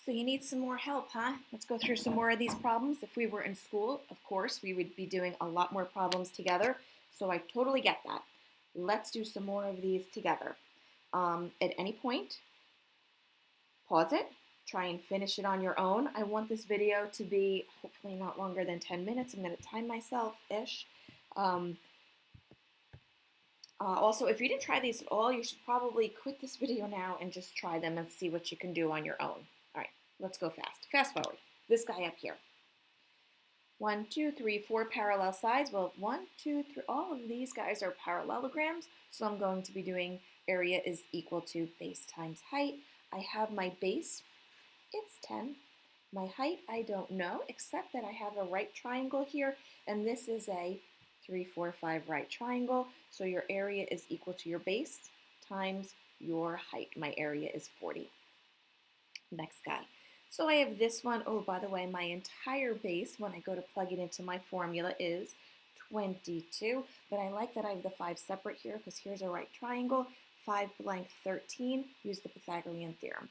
So you need some more help, huh? Let's go through some more of these problems. If we were in school, of course, we would be doing a lot more problems together. So I totally get that. Let's do some more of these together. At any point, pause it, try and finish it on your own. I want this video to be hopefully not longer than 10 minutes. I'm going to time myself-ish. Um, Also, if you didn't try these at all, you should probably quit this video now and just try them and see what you can do on your own. All right, let's go fast. Fast forward. This guy up here. 1, 2, 3, 4 parallel sides. Well, 1, 2, 3, all of these guys are parallelograms. So I'm going to be doing area is equal to base times height. I have my base, it's 10. My height, I don't know, except that I have a right triangle here, and this is a 3, 4, 5 right triangle. So your area is equal to your base times your height. My area is 40. Next guy. So I have this one. Oh, by the way, my entire base, when I go to plug it into my formula, is 22. But I like that I have the 5 separate here because here's a right triangle. 5 blank 13. Use the Pythagorean theorem.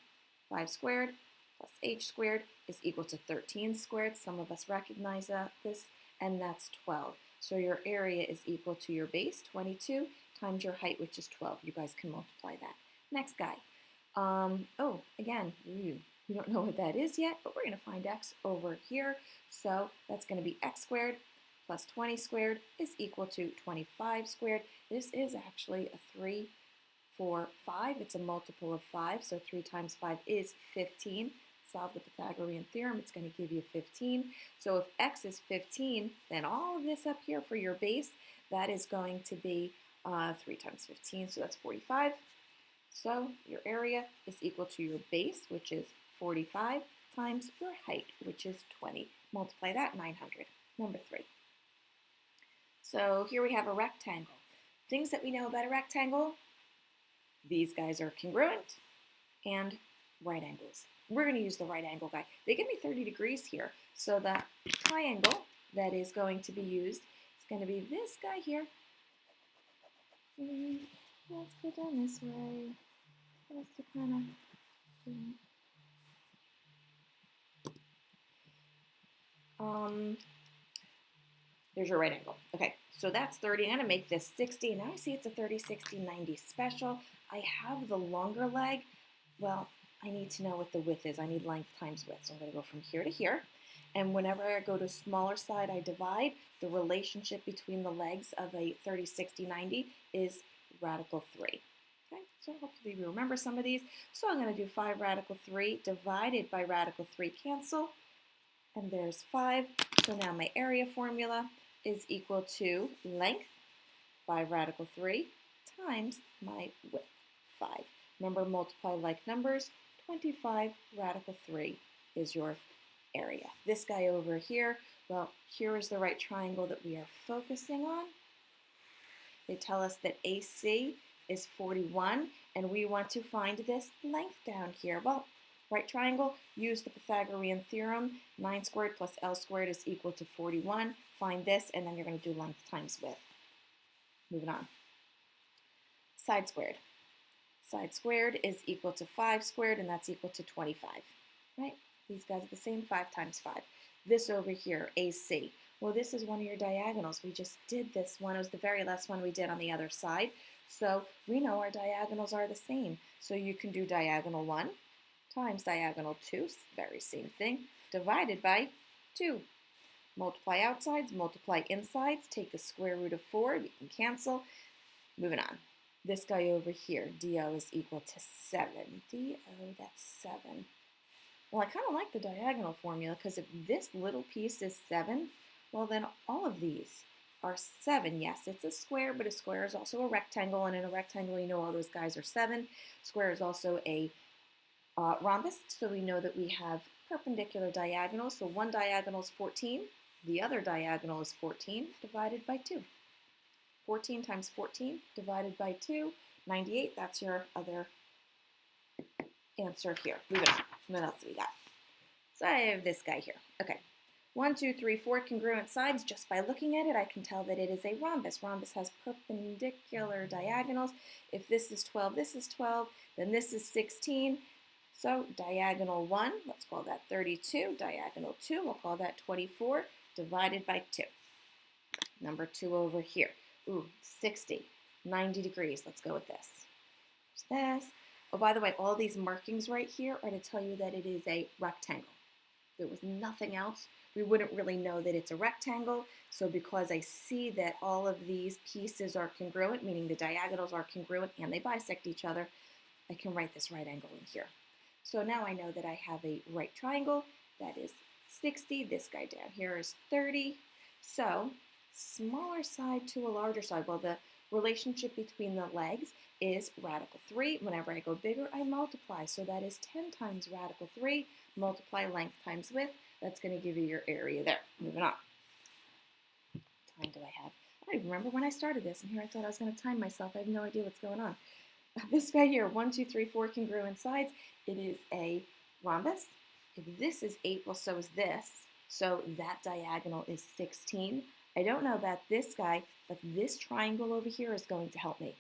5 squared plus h squared is equal to 13 squared. Some of us recognize this, and that's 12. So your area is equal to your base, 22, times your height, which is 12. You guys can multiply that. Next guy. Oh, again, we don't know what that is yet, but we're going to find x over here. So that's going to be x squared plus 20 squared is equal to 25 squared. This is actually a 3, 4, 5. It's a multiple of 5, so 3 times 5 is 15. Solve the Pythagorean theorem, it's going to give you 15. So if x is 15, then all of this up here for your base, that is going to be 3 times 15, so that's 45. So your area is equal to your base, which is 45, times your height, which is 20. Multiply that, 900. Number 3. So here we have a rectangle. Things that we know about a rectangle, these guys are congruent and right angles. We're going to use the right angle guy. They give me 30 degrees here. So the triangle that is going to be used is going to be this guy here. Let's go down this way. Just to kind of, there's your right angle. Okay, so that's 30. I'm going to make this 60. Now I see it's a 30, 60, 90 special. I have the longer leg. Well, I need to know what the width is. I need length times width. So I'm going to go from here to here. And whenever I go to smaller side, I divide. The relationship between the legs of a 30, 60, 90 is radical 3. Okay, so hopefully you remember some of these. So I'm going to do 5 radical 3 divided by radical 3 cancel. And there's 5. So now my area formula is equal to length, 5 radical 3, times my width, 5. Remember, multiply like numbers. 25 radical 3 is your area. This guy over here, well, here is the right triangle that we are focusing on. They tell us that AC is 41, and we want to find this length down here. Well, right triangle, use the Pythagorean theorem. 9 squared plus L squared is equal to 41. Find this, and then you're going to do length times width. Moving on. Side squared. Side squared is equal to 5 squared, and that's equal to 25. Right? These guys are the same, 5 times 5. This over here, AC. Well, this is one of your diagonals. We just did this one. It was the very last one we did on the other side. So we know our diagonals are the same. So you can do diagonal 1 times diagonal 2, very same thing, divided by 2. Multiply outsides, multiply insides, take the square root of 4, you can cancel. Moving on. This guy over here, DO is equal to 7. DO, that's 7. Well, I kind of like the diagonal formula because if this little piece is 7, well then all of these are 7. Yes, it's a square, but a square is also a rectangle, and in a rectangle you know all those guys are 7. Square is also a rhombus, so we know that we have perpendicular diagonals. So one diagonal is 14, the other diagonal is 14 divided by 2. 14 times 14 divided by 2, 98. That's your other answer here. Moving on. What else do we got? So I have this guy here. Okay. 1, 2, 3, 4 congruent sides. Just by looking at it, I can tell that it is a rhombus. Rhombus has perpendicular diagonals. If this is 12, this is 12, then this is 16. So diagonal 1, let's call that 32. Diagonal 2, we'll call that 24, divided by 2. Number 2 over here. Ooh, 60, 90 degrees. Let's go with this. There's this. Oh, by the way, all these markings right here are to tell you that it is a rectangle. If there was nothing else, we wouldn't really know that it's a rectangle. So because I see that all of these pieces are congruent, meaning the diagonals are congruent and they bisect each other, I can write this right angle in here. So now I know that I have a right triangle that is 60. This guy down here is 30. So smaller side to a larger side. Well, the relationship between the legs is radical 3. Whenever I go bigger, I multiply. So that is 10 times radical 3. Multiply length times width. That's going to give you your area there. Moving on. What time do I have? I don't even remember when I started this. And here I thought I was going to time myself. I have no idea what's going on. This guy here, 1, 2, 3, 4 congruent sides. It is a rhombus. If this is 8, well, so is this. So that diagonal is 16. I don't know about this guy, but this triangle over here is going to help me.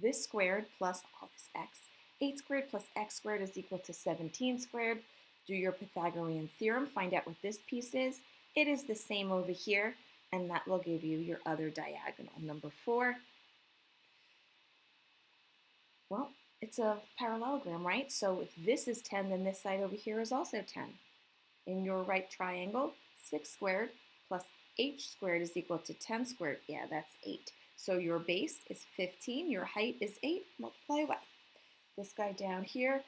This squared plus, I'll call this x, 8 squared plus x squared is equal to 17 squared. Do your Pythagorean theorem, find out what this piece is. It is the same over here, and that will give you your other diagonal. Number 4. Well, it's a parallelogram, right? So if this is 10, then this side over here is also 10. In your right triangle, 6 squared plus h squared is equal to 10 squared. Yeah, that's 8. So your base is 15, your height is 8, multiply away. This guy down here,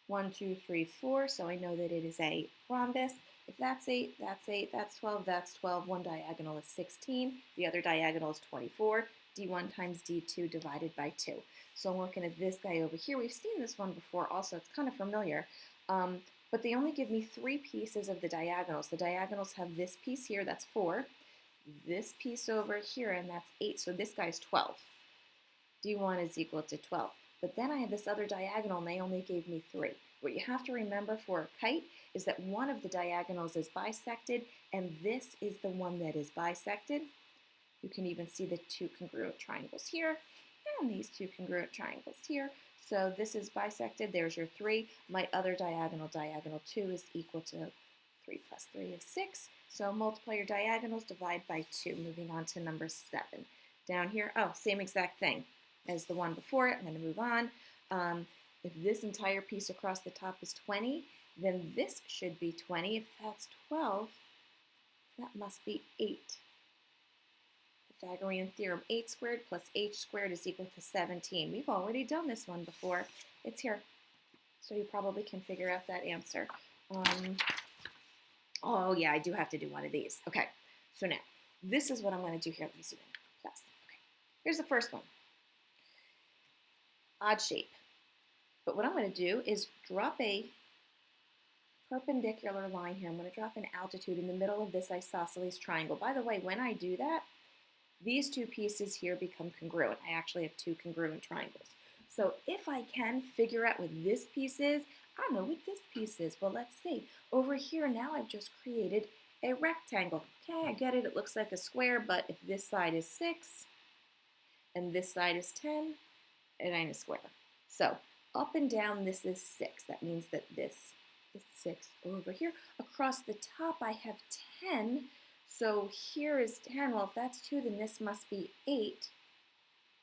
1, 2, 3, 4, so I know that it is a rhombus. If that's 8, that's 8, that's 12, that's 12. One diagonal is 16, the other diagonal is 24. D1 times D2 divided by 2. So I'm looking at this guy over here. We've seen this one before also. It's kind of familiar. But they only give me 3 pieces of the diagonals. The diagonals have this piece here, that's 4. This piece over here, and that's 8. So this guy's 12. D1 is equal to 12. But then I have this other diagonal, and they only gave me 3. What you have to remember for a kite is that one of the diagonals is bisected, and this is the one that is bisected. You can even see the 2 congruent triangles here, and these 2 congruent triangles here. So this is bisected. There's your 3. My other diagonal, diagonal 2, is equal to 3 plus 3 is 6. So multiply your diagonals, divide by 2. Moving on to number 7. Down here, oh, same exact thing as the one before it. I'm going to move on. If this entire piece across the top is 20, then this should be 20. If that's 12, that must be 8. Pythagorean theorem, 8 squared plus h squared is equal to 17. We've already done this one before. It's here. So you probably can figure out that answer. Oh yeah, I do have to do one of these. Okay, so now, this is what I'm going to do here. Let me zoom in. Plus. Okay. Here's the first one. Odd shape. But what I'm going to do is drop a perpendicular line here. I'm going to drop an altitude in the middle of this isosceles triangle. By the way, when I do that, these 2 pieces here become congruent. I actually have 2 congruent triangles. So if I can figure out what this piece is, I don't know what this piece is. Well, let's see. Over here now I've just created a rectangle. Okay, I get it. It looks like a square, but if this side is 6 and this side is 10, it ain't a square. So up and down this is 6. That means that this is 6 over here. Across the top I have 10. So here is 10. Well, if that's 2, then this must be 8.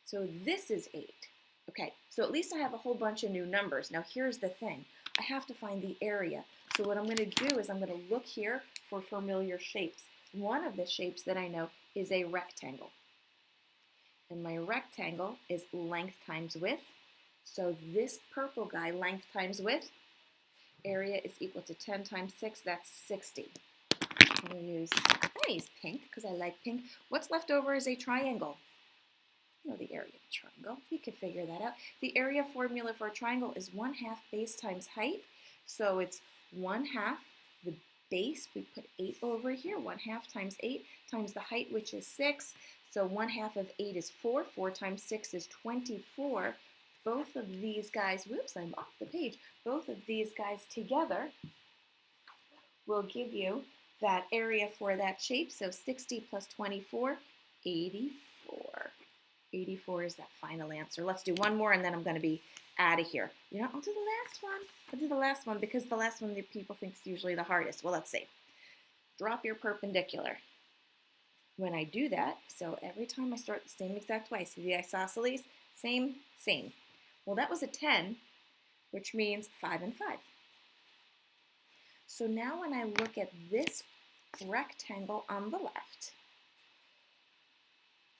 So this is 8. Okay, so at least I have a whole bunch of new numbers. Now here's the thing. I have to find the area. So what I'm going to do is I'm going to look here for familiar shapes. One of the shapes that I know is a rectangle. And my rectangle is length times width. So this purple guy, length times width, area is equal to 10 times 6. That's 60. I'm going to use pink because I like pink. What's left over is a triangle. You know the area of a triangle. You could figure that out. The area formula for a triangle is 1/2 base times height. So it's 1/2 the base. We put 8 over here. 1/2 times 8 times the height, which is 6. So 1/2 of 8 is 4. 4 times 6 is 24. Both of these guys, whoops, I'm off the page. Both of these guys together will give you that area for that shape. So 60 plus 24, 84. 84 is that final answer. Let's do one more and then I'm going to be out of here. You know, I'll do the last one. I'll do the last one because the last one that people think is usually the hardest. Well, let's see. Drop your perpendicular. When I do that, so every time I start the same exact way, see the isosceles? Same, same. Well, that was a 10, which means 5 and 5. So now when I look at this rectangle on the left,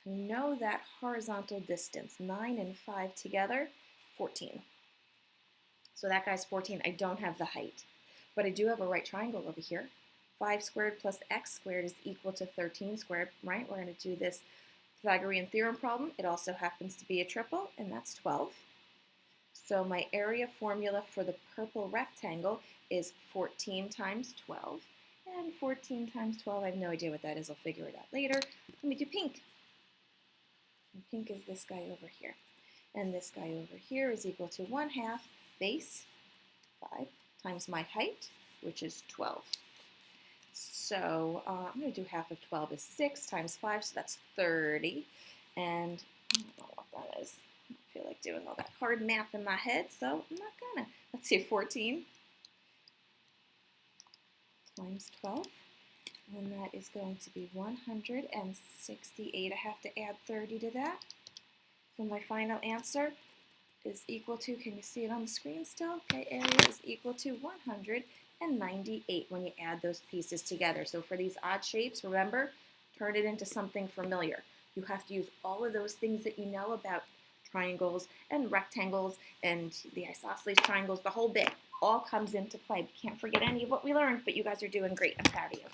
I know that horizontal distance, 9 and 5 together, 14. So that guy's 14. I don't have the height, but I do have a right triangle over here. 5 squared plus x squared is equal to 13 squared, right? We're going to do this Pythagorean theorem problem. It also happens to be a triple, and that's 12. So my area formula for the purple rectangle is 14 times 12. And 14 times 12, I have no idea what that is. I'll figure it out later. Let me do pink. And pink is this guy over here. And this guy over here is equal to 1/2 base, 5, times my height, which is 12. So I'm going to do half of 12 is 6 times 5, so that's 30. And I don't know what that is. I don't feel like doing all that hard math in my head, so I'm not going to. Let's see, 14 times 12. And that is going to be 168. I have to add 30 to that. So my final answer is equal to, can you see it on the screen still? Okay, area is equal to 198 when you add those pieces together. So for these odd shapes, remember, turn it into something familiar. You have to use all of those things that you know about triangles and rectangles and the isosceles triangles, the whole bit all comes into play. We can't forget any of what we learned, but you guys are doing great. I'm proud of you.